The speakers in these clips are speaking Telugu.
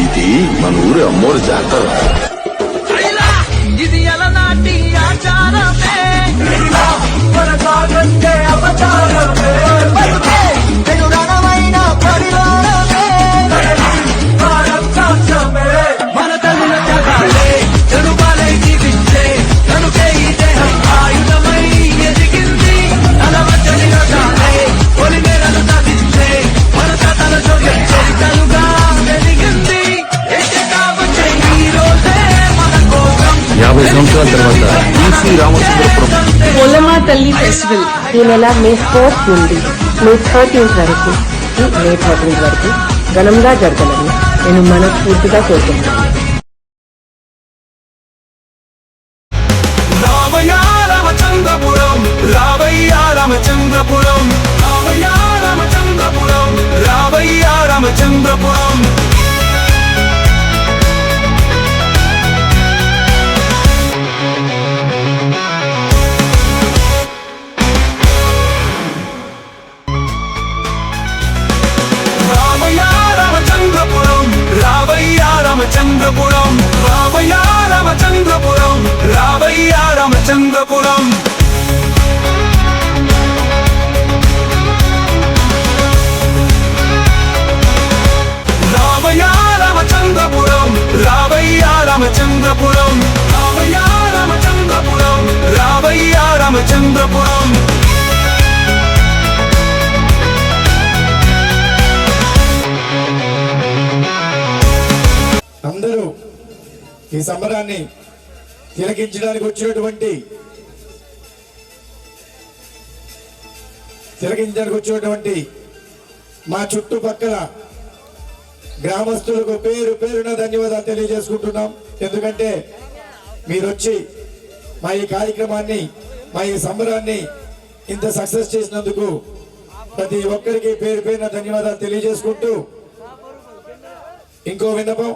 ఇది మన ఊరి అమ్మోరు జాతర. ఇది అలనాటి ఆచారమే మన తల్లుల త్యాగాలే జనుబాలై జీవించే కనుకే ఈ దేహం ఆయుధమై ఎదిగింది. అలవచ్చని రథాలే కొలి మేరలు సాధించే మన తాతల శౌర్యం చరితలుగా వెలిగింది. వచ్చే ఈ రోజే మన కోసం 50 సంవత్సరాల తర్వాత ఈసీ రామచంద్రపురం పోలమా తల్లి ఫెస్టివల్ ఈ నెల మే 4th నుండి మే 13th వరకు ఘనంగా జరగాలని నేను మనస్ఫూర్తిగా కోరుకుంటున్నాను. రామయ్య రామచంద్రపురం, రామయ్య రామచంద్రపురం, రామయ్య రామచంద్రపురం, రామయ్య రామచంద్రపురం. రామయ్య రామచంద్రపురం, రామయ్య రామచంద్రపురం, రామయ్య రామచంద్రపురం, రామయ్య రామచంద్రపురం. రామయ్య రామచంద్రపురం, రామయ్య రామచంద్రపురం, రామయ్య రామచంద్రపురం, రామయ్య రామచంద్రపురం. అందరూ ఈ సంబరాన్ని తిలకించడానికి వచ్చినటువంటి మా చుట్టుపక్కల గ్రామస్తులకు పేరు పేరున ధన్యవాదాలు తెలియజేసుకుంటున్నాం. ఎందుకంటే మీరు వచ్చి మా ఈ కార్యక్రమాన్ని, మా ఈ సంబరాన్ని ఇంత సక్సెస్ చేసినందుకు ప్రతి ఒక్కరికి పేరు పేరున ధన్యవాదాలు తెలియజేసుకుంటూ, ఇంకో విన్నపం,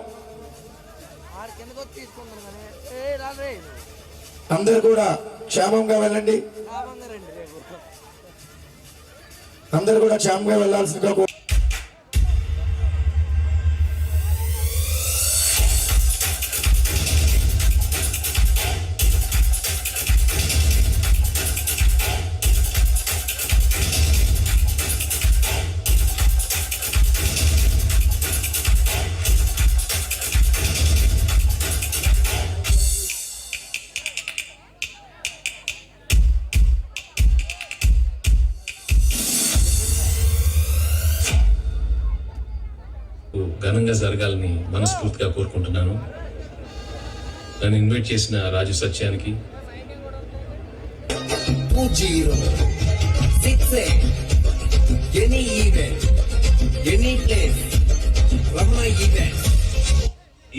అందరు కూడా క్షేమంగా వెళ్ళండి. అందరు కూడా క్షేమంగా వెళ్ళాల్సిందిగా ఘనంగా జరగాలని మనస్ఫూర్తిగా కోరుకుంటున్నాను. నన్ను ఇన్వైట్ చేసిన రాజు సత్యానికి,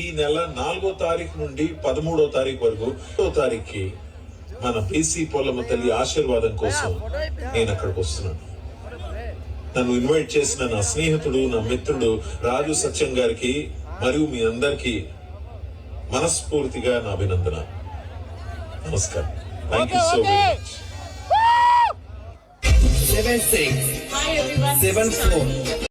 ఈ నెల 4వ తారీఖు నుండి 13వ తారీఖు వరకు 1వ తారీఖుకి మన బీసీ పోలమ్మ తల్లి ఆశీర్వాదం కోసం నేను అక్కడికి వస్తున్నాను. నన్ను ఇన్వైట్ చేసిన నా స్నేహితుడు, నా మిత్రుడు రాజు సత్యం గారికి మరియు మీ అందరికీ మనస్ఫూర్తిగా నా అభినందన. నమస్కారం. Thank you so much. 7674